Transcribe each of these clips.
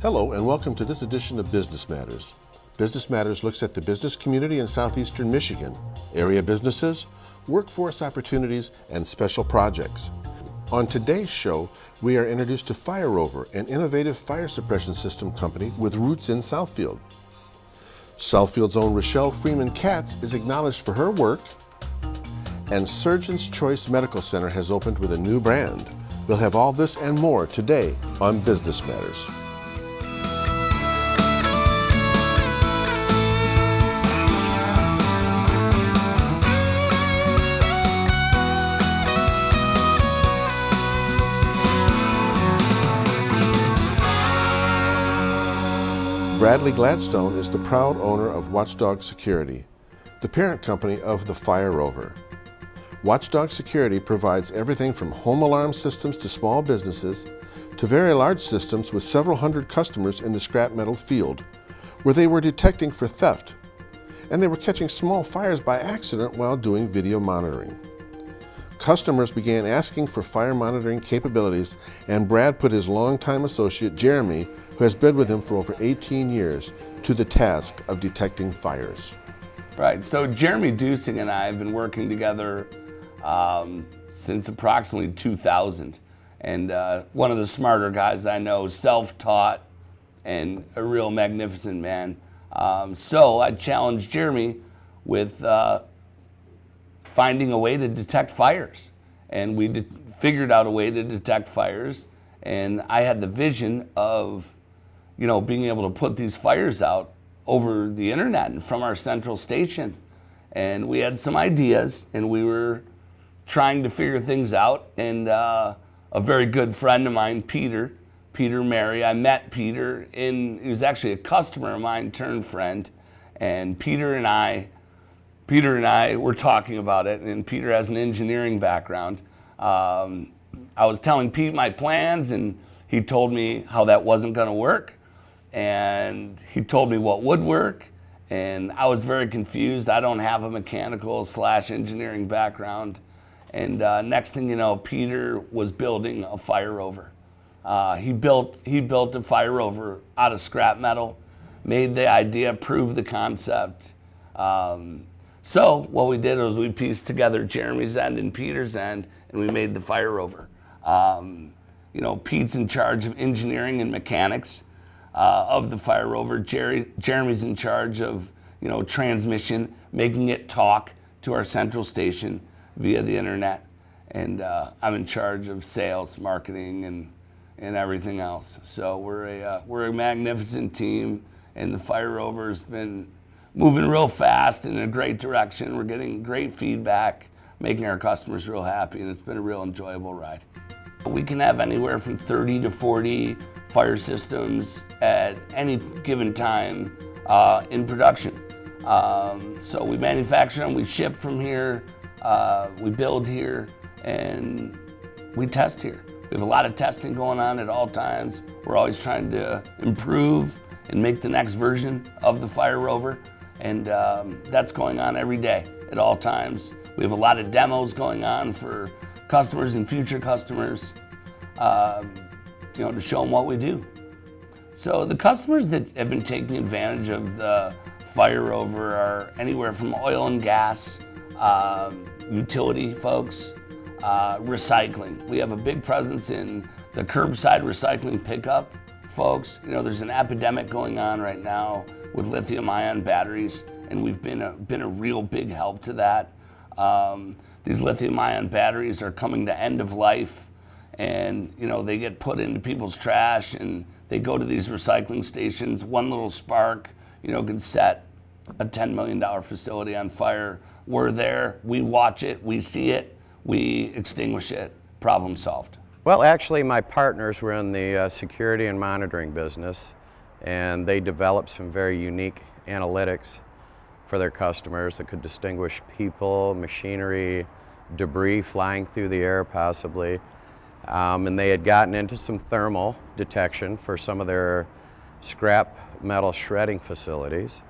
Hello and welcome to this edition of Business Matters. Business Matters looks at the business community in southeastern Michigan, area businesses, workforce opportunities, and special projects. On today's show, we are introduced to Rover, an innovative fire suppression system company with roots in Southfield. Southfield's own Rochelle Freeman Katz is acknowledged for her work, and Surgeon's Choice Medical Center has opened with a new brand. We'll have all this and more today on Business Matters. Bradley Gladstone is the proud owner of Watchdog Security, the parent company of the Rover. Watchdog Security provides everything from home alarm systems to small businesses to very large systems with several hundred customers in the scrap metal field, where they were detecting for theft, and they were catching small fires by accident while doing video monitoring. Customers began asking for fire monitoring capabilities, and Brad put his longtime associate, Jeremy, who has been with him for over 18 years, to the task of detecting fires. Right, so Jeremy Dusing and I have been working together since approximately 2000. And one of the smarter guys I know, self-taught and a real magnificent man. So I challenged Jeremy with finding a way to detect fires. And we figured out a way to detect fires. And I had the vision of, being able to put these fires out over the internet and from our central station. And we had some ideas, and we were trying to figure things out. And a very good friend of mine, Peter Mary, I met Peter he was actually a customer of mine turned friend. And Peter and I were talking about it, and Peter has an engineering background. I was telling Pete my plans, and he told me how that wasn't going to work, and he told me what would work, and I was very confused. I don't have a mechanical/engineering background, and next thing you know, Peter was building a Rover. He built a Rover out of scrap metal, made the idea, proved the concept. So what we did was we pieced together Jeremy's end and Peter's end, and we made the Rover. Pete's in charge of engineering and mechanics of the Rover. Jeremy's in charge of transmission, making it talk to our central station via the internet, and I'm in charge of sales, marketing, and everything else. So we're a magnificent team, and the Rover's been moving real fast in a great direction. We're getting great feedback, making our customers real happy, and it's been a real enjoyable ride. We can have anywhere from 30 to 40 fire systems at any given time in production. So we manufacture them, we ship from here, we build here, and we test here. We have a lot of testing going on at all times. We're always trying to improve and make the next version of the Rover. And that's going on every day at all times. We have a lot of demos going on for customers and future customers, to show them what we do. So the customers that have been taking advantage of the Rover are anywhere from oil and gas, utility folks, recycling. We have a big presence in the curbside recycling pickup folks. There's an epidemic going on right now with lithium-ion batteries, and we've been a real big help to that. These lithium-ion batteries are coming to end of life, and they get put into people's trash, and they go to these recycling stations. One little spark, can set a $10 million facility on fire. We're there, we watch it, we see it, we extinguish it, problem solved. Well, actually, my partners were in the security and monitoring business, and they developed some very unique analytics for their customers that could distinguish people, machinery, debris flying through the air possibly. And they had gotten into some thermal detection for some of their scrap metal shredding facilities.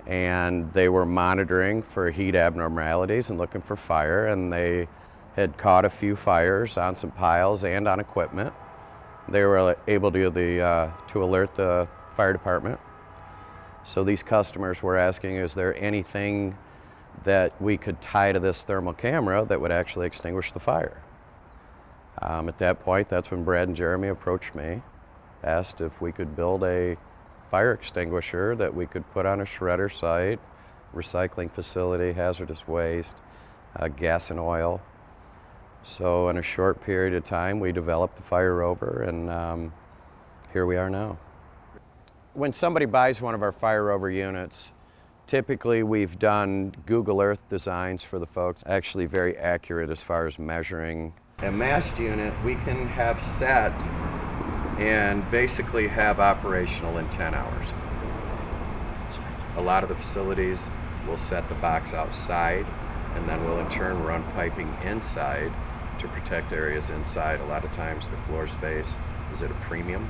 And they were monitoring for heat abnormalities and looking for fire, and they had caught a few fires on some piles and on equipment. They were able to alert the fire department. So these customers were asking, is there anything that we could tie to this thermal camera that would actually extinguish the fire? At that point, that's when Brad and Jeremy approached me, asked if we could build a fire extinguisher that we could put on a shredder site, recycling facility, hazardous waste, gas and oil. So in a short period of time, we developed the Fire Rover, and here we are now. When somebody buys one of our Fire Rover units, typically we've done Google Earth designs for the folks, actually very accurate as far as measuring. A mast unit we can have set and basically have operational in 10 hours. A lot of the facilities will set the box outside, and then we'll in turn run piping inside to protect areas inside. A lot of times the floor space is at a premium.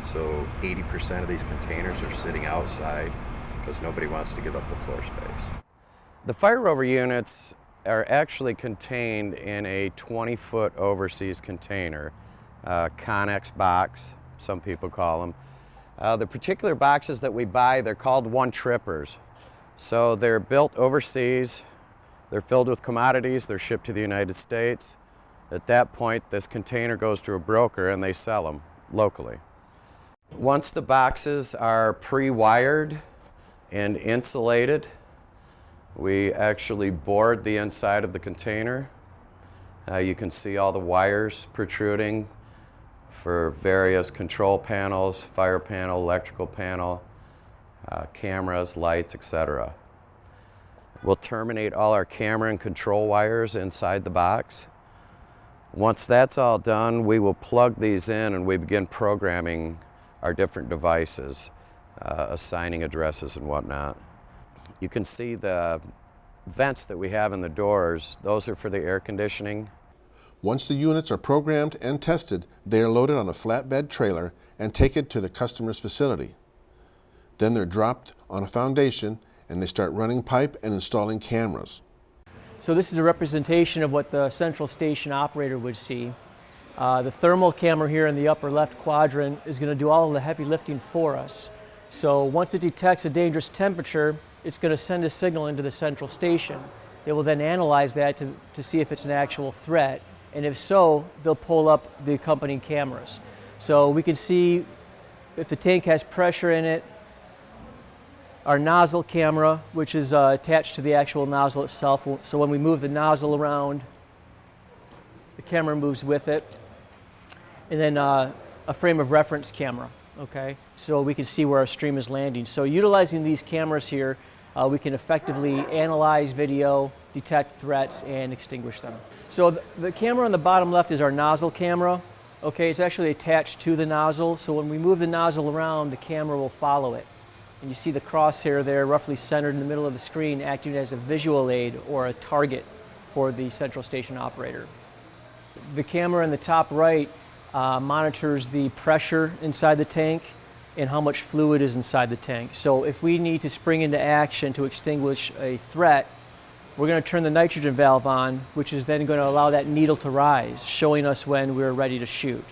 So 80% of these containers are sitting outside because nobody wants to give up the floor space. The Fire Rover units are actually contained in a 20-foot overseas container, Connex box, some people call them. The particular boxes that we buy, they're called one-trippers. So they're built overseas, they're filled with commodities, they're shipped to the United States. At that point, this container goes to a broker and they sell them locally. Once the boxes are pre-wired and insulated, we actually board the inside of the container. You can see all the wires protruding for various control panels, fire panel, electrical panel, cameras, lights, etc. We'll terminate all our camera and control wires inside the box. Once that's all done, we will plug these in and we begin programming our different devices, assigning addresses and whatnot. You can see the vents that we have in the doors. Those are for the air conditioning. Once the units are programmed and tested, they are loaded on a flatbed trailer and taken to the customer's facility. Then they're dropped on a foundation and they start running pipe and installing cameras. So this is a representation of what the central station operator would see. The thermal camera here in the upper left quadrant is going to do all of the heavy lifting for us. So once it detects a dangerous temperature, it's going to send a signal into the central station. They will then analyze that to see if it's an actual threat, and if so, they'll pull up the accompanying cameras. So we can see if the tank has pressure in it, our nozzle camera, which is attached to the actual nozzle itself. So when we move the nozzle around, the camera moves with it. And then a frame of reference camera, okay? So we can see where our stream is landing. So utilizing these cameras here, we can effectively analyze video, detect threats, and extinguish them. So the camera on the bottom left is our nozzle camera. Okay, it's actually attached to the nozzle. So when we move the nozzle around, the camera will follow it. And you see the crosshair there roughly centered in the middle of the screen, acting as a visual aid or a target for the central station operator. The camera in the top right monitors the pressure inside the tank and how much fluid is inside the tank. So if we need to spring into action to extinguish a threat, we're going to turn the nitrogen valve on, which is then going to allow that needle to rise, showing us when we're ready to shoot.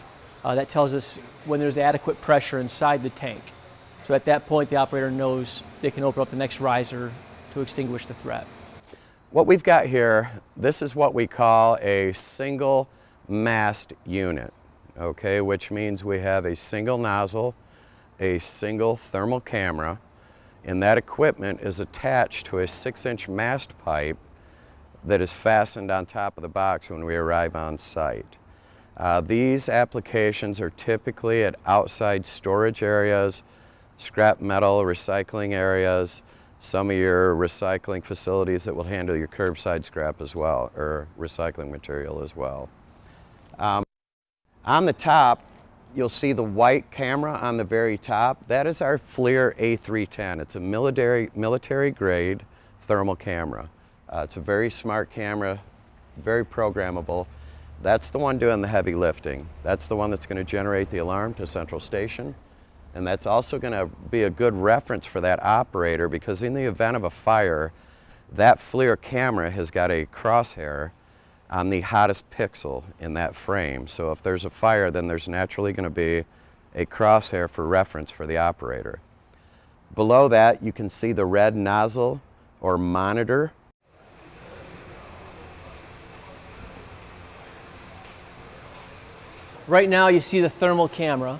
That tells us when there's adequate pressure inside the tank. So at that point, the operator knows they can open up the next riser to extinguish the threat. What we've got here, this is what we call a single mast unit, okay, which means we have a single nozzle, a single thermal camera, and that equipment is attached to a 6-inch mast pipe that is fastened on top of the box when we arrive on site. These applications are typically at outside storage areas, scrap metal recycling areas, some of your recycling facilities that will handle your curbside scrap as well, or recycling material as well. On the top, you'll see the white camera on the very top. That is our FLIR A310. It's a military grade thermal camera. It's a very smart camera, very programmable. That's the one doing the heavy lifting. That's the one that's going to generate the alarm to central station. And that's also going to be a good reference for that operator, because in the event of a fire, that FLIR camera has got a crosshair on the hottest pixel in that frame. So if there's a fire, then there's naturally going to be a crosshair for reference for the operator. Below that, you can see the red nozzle or monitor. Right now you see the thermal camera,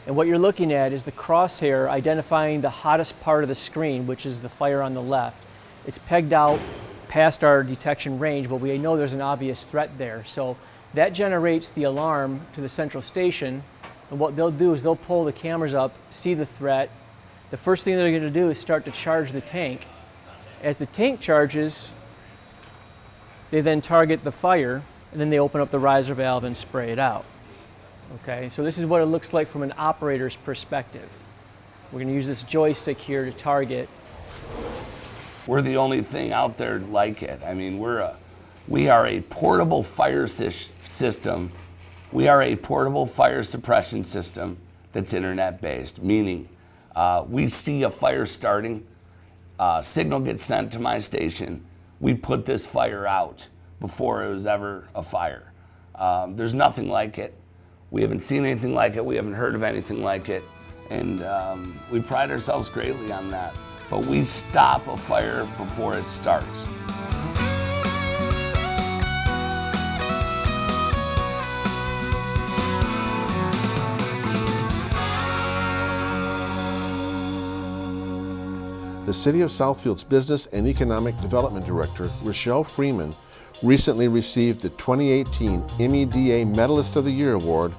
and what you're looking at is the crosshair identifying the hottest part of the screen, which is the fire on the left. It's pegged out past our detection range, but we know there's an obvious threat there. So that generates the alarm to the central station, and what they'll do is they'll pull the cameras up, see the threat. The first thing they're going to do is start to charge the tank. As the tank charges, they then target the fire, and then they open up the riser valve and spray it out. Okay, so this is what it looks like from an operator's perspective. We're going to use this joystick here to target. We're the only thing out there like it. I mean, we are a portable fire system. We are a portable fire suppression system that's internet-based, meaning we see a fire starting, signal gets sent to my station, we put this fire out before it was ever a fire. There's nothing like it. We haven't seen anything like it. We haven't heard of anything like it. And we pride ourselves greatly on that. But we stop a fire before it starts. The City of Southfield's Business and Economic Development Director, Rochelle Freeman, recently received the 2018 MEDA Medalist of the Year Award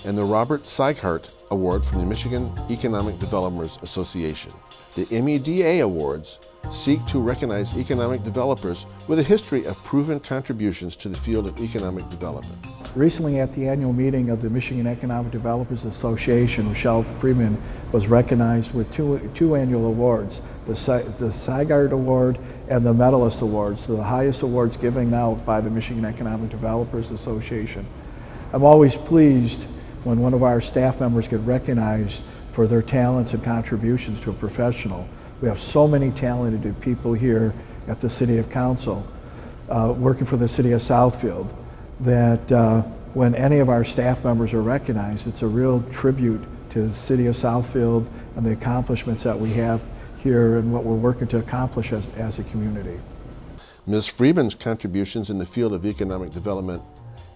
and the Robert Seichart Award from the Michigan Economic Developers Association. The MEDA Awards seek to recognize economic developers with a history of proven contributions to the field of economic development. Recently at the annual meeting of the Michigan Economic Developers Association, Rochelle Freeman was recognized with two annual awards, the Seichart Award and the Medalist Awards, the highest awards given out by the Michigan Economic Developers Association. I'm always pleased when one of our staff members get recognized for their talents and contributions to a professional. We have so many talented people here at the City of Council, working for the City of Southfield, that when any of our staff members are recognized, it's a real tribute to the City of Southfield and the accomplishments that we have here and what we're working to accomplish as a community. Ms. Freeman's contributions in the field of economic development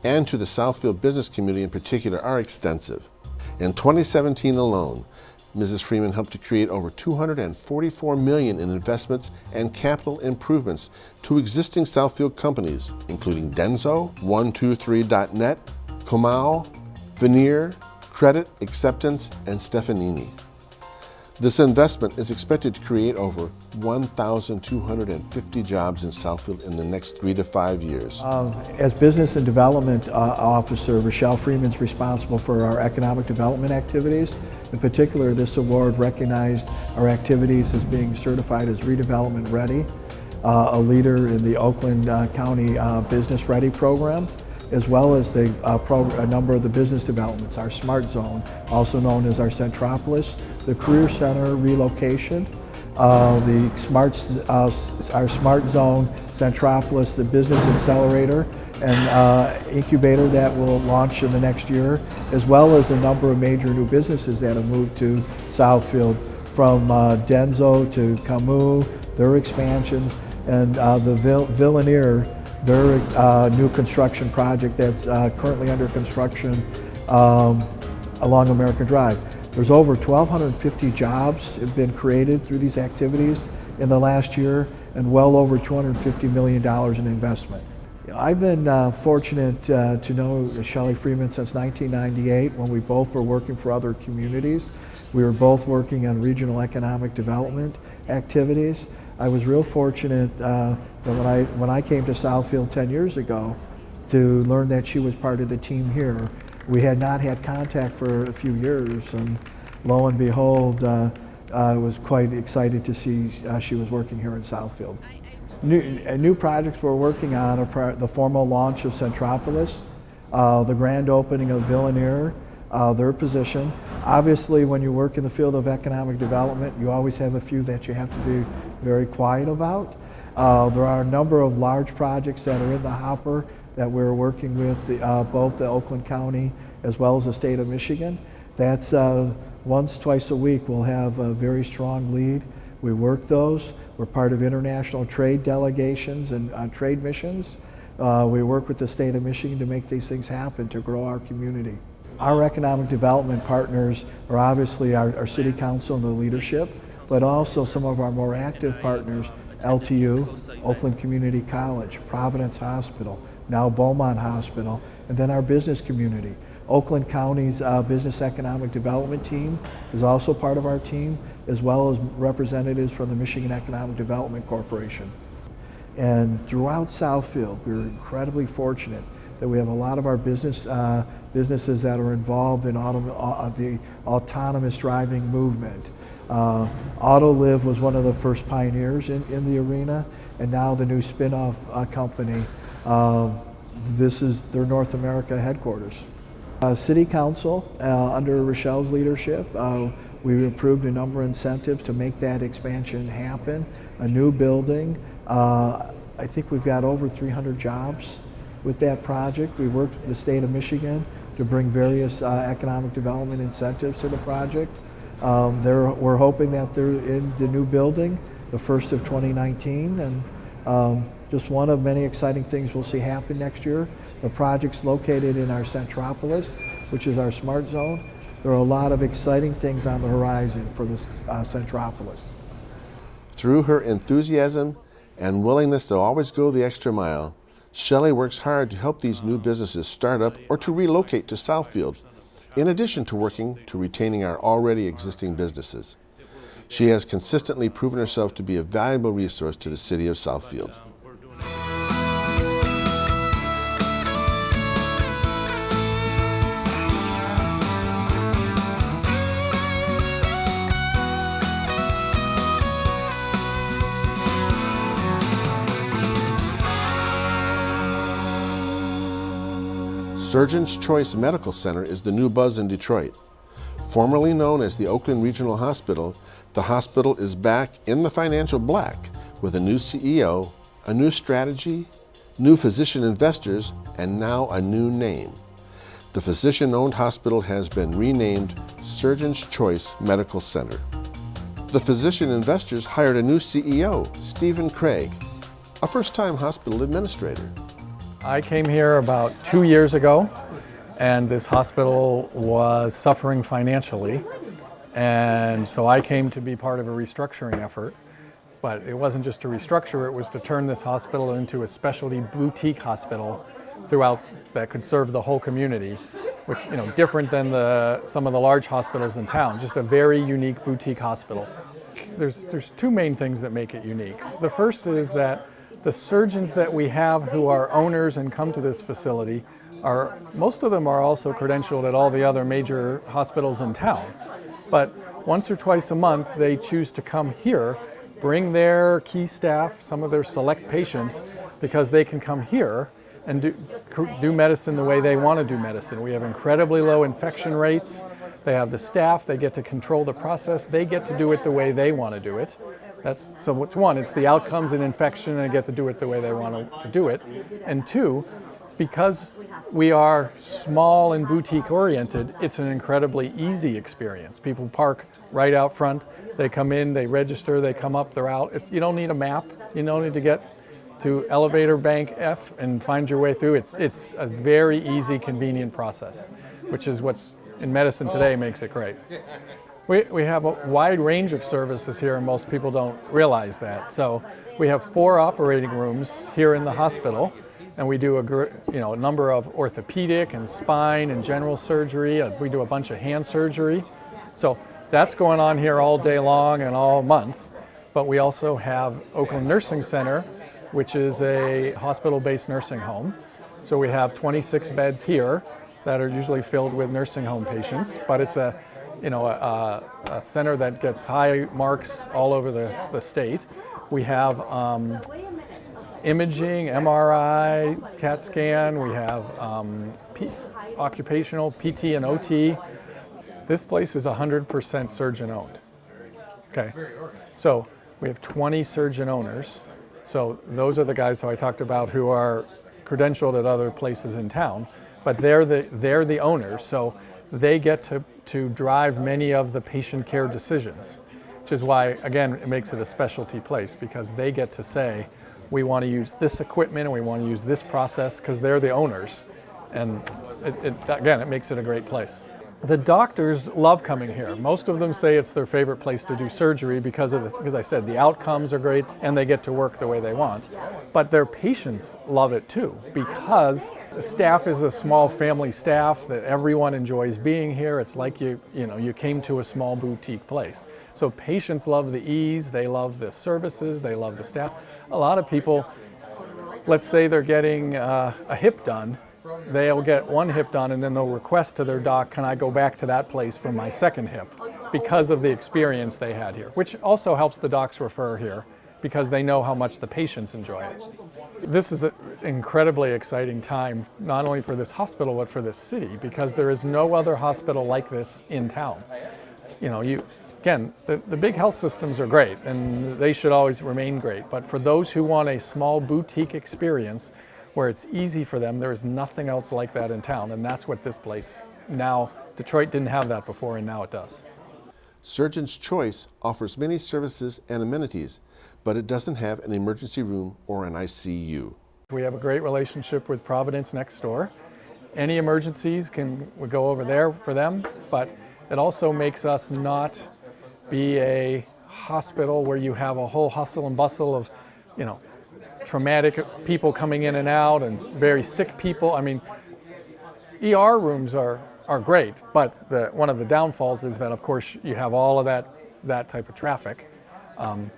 and to the Southfield business community in particular are extensive. In 2017 alone, Mrs. Freeman helped to create over $244 million in investments and capital improvements to existing Southfield companies, including Denso, 123.net, Comau, Veneer, Credit, Acceptance, and Stefanini. This investment is expected to create over 1,250 jobs in Southfield in the next 3 to 5 years. As Business and Development Officer, Rochelle Freeman's responsible for our economic development activities. In particular, this award recognized our activities as being certified as redevelopment ready, a leader in the Oakland County Business Ready program, as well as a number of the business developments, our Smart Zone, also known as our Centropolis, the Career Center relocation, our Smart Zone, Centropolis, the Business Accelerator and Incubator that will launch in the next year, as well as a number of major new businesses that have moved to Southfield, from Denso to Camus, their expansions, and the Veneer, their new construction project that's currently under construction along American Drive. There's over 1,250 jobs have been created through these activities in the last year, and well over $250 million in investment. I've been fortunate to know Shelley Freeman since 1998, when we both were working for other communities. We were both working on regional economic development activities. I was real fortunate that when I came to Southfield 10 years ago to learn that she was part of the team here. We had not had contact for a few years, and lo and behold, I was quite excited to see she was working here in Southfield. New projects we're working on are the formal launch of Centropolis, the grand opening of Veneer, their position. Obviously, when you work in the field of economic development, you always have a few that you have to be very quiet about. There are a number of large projects that are in the hopper that we're working with both the Oakland County as well as the state of Michigan. That's once, twice a week we'll have a very strong lead. We work those. We're part of international trade delegations and trade missions. We work with the state of Michigan to make these things happen, to grow our community. Our economic development partners are obviously our city council and the leadership, but also some of our more active partners, LTU, Oakland Community College, Providence Hospital, now Beaumont Hospital, and then our business community. Oakland County's Business Economic Development team is also part of our team, as well as representatives from the Michigan Economic Development Corporation. And throughout Southfield, we're incredibly fortunate that we have a lot of our businesses that are involved in the autonomous driving movement. Autoliv was one of the first pioneers in the arena, and now the new spin-off company, this is their North America headquarters. City Council, under Rochelle's leadership, we approved a number of incentives to make that expansion happen. A new building. I think we've got over 300 jobs with that project. We worked with the state of Michigan to bring various economic development incentives to the project. We're hoping that they're in the new building the 1st of 2019, and just one of many exciting things we'll see happen next year. The project's located in our Centropolis, which is our smart zone. There are a lot of exciting things on the horizon for the Centropolis. Through her enthusiasm and willingness to always go the extra mile, Shelley works hard to help these new businesses start up or to relocate to Southfield, in addition to working to retaining our already existing businesses. She has consistently proven herself to be a valuable resource to the city of Southfield. Surgeon's Choice Medical Center is the new buzz in Detroit. Formerly known as the Oakland Regional Hospital, the hospital is back in the financial black with a new CEO, a new strategy, new physician investors, and now a new name. The physician-owned hospital has been renamed Surgeon's Choice Medical Center. The physician investors hired a new CEO, Stephen Craig, a first-time hospital administrator. I came here about 2 years ago, and this hospital was suffering financially, and so I came to be part of a restructuring effort. But it wasn't just to restructure, it was to turn this hospital into a specialty boutique hospital throughout that could serve the whole community, which, you know, different than some of the large hospitals in town, just a very unique boutique hospital. There's two main things that make it unique. The first is that the surgeons that we have who are owners and come to this facility most of them are also credentialed at all the other major hospitals in town. But once or twice a month, they choose to come here, bring their key staff, some of their select patients, because they can come here and do medicine the way they want to do medicine. We have incredibly low infection rates. They have the staff, they get to control the process, they get to do it the way they want to do it. So what's one, it's the outcomes in infection, and they get to do it the way they want to do it. And two, because we are small and boutique oriented, it's an incredibly easy experience. People park right out front, they come in, they register, they come up, they're out. You don't need a map, you don't need to get to elevator bank F and find your way through. It's a very easy, convenient process, which is what's in medicine today makes it great. We have a wide range of services here, and most people don't realize that. So we have 4 operating rooms here in the hospital, and we do a number of orthopedic and spine and general surgery. We do a bunch of hand surgery. So that's going on here all day long and all month. But we also have Oakland Nursing Center, which is a hospital-based nursing home. So we have 26 beds here that are usually filled with nursing home patients, but it's a center that gets high marks all over the state. We have imaging, MRI, CAT scan. We have occupational PT and OT. This place is 100% surgeon owned. Okay, so we have 20 surgeon owners. So those are the guys who I talked about who are credentialed at other places in town, but they're the owners, so they get to drive many of the patient care decisions, which is why, again, it makes it a specialty place, because they get to say, we want to use this equipment and we want to use this process, because they're the owners. And again, it makes it a great place. The doctors love coming here. Most of them say it's their favorite place to do surgery because as I said, the outcomes are great and they get to work the way they want. But their patients love it too, because the staff is a small family staff that everyone enjoys being here. It's like you came to a small boutique place. So patients love the ease, they love the services, they love the staff. A lot of people, let's say they're getting a hip done, they'll get one hip done and then they'll request to their doc, can I go back to that place for my second hip, because of the experience they had here, which also helps the docs refer here because they know how much the patients enjoy it. This is an incredibly exciting time, not only for this hospital, but for this city, because there is no other hospital like this in town. Again, the big health systems are great and they should always remain great, but for those who want a small boutique experience where it's easy for them, there is nothing else like that in town, and that's what this place now, Detroit didn't have that before and now it does. Surgeon's Choice offers many services and amenities, but it doesn't have an emergency room or an ICU. We have a great relationship with Providence next door. Any emergencies we go over there for them, but it also makes us not be a hospital where you have a whole hustle and bustle of, traumatic people coming in and out and very sick people. I mean, ER rooms are great, but one of the downfalls is that, of course, you have all of that type of traffic, and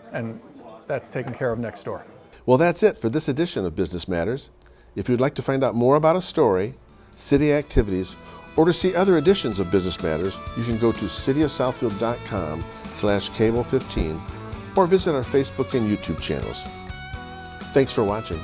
that's taken care of next door. Well, that's it for this edition of Business Matters. If you'd like to find out more about a story, city activities, or to see other editions of Business Matters, you can go to cityofsouthfield.com/cable15 or visit our Facebook and YouTube channels. Thanks for watching.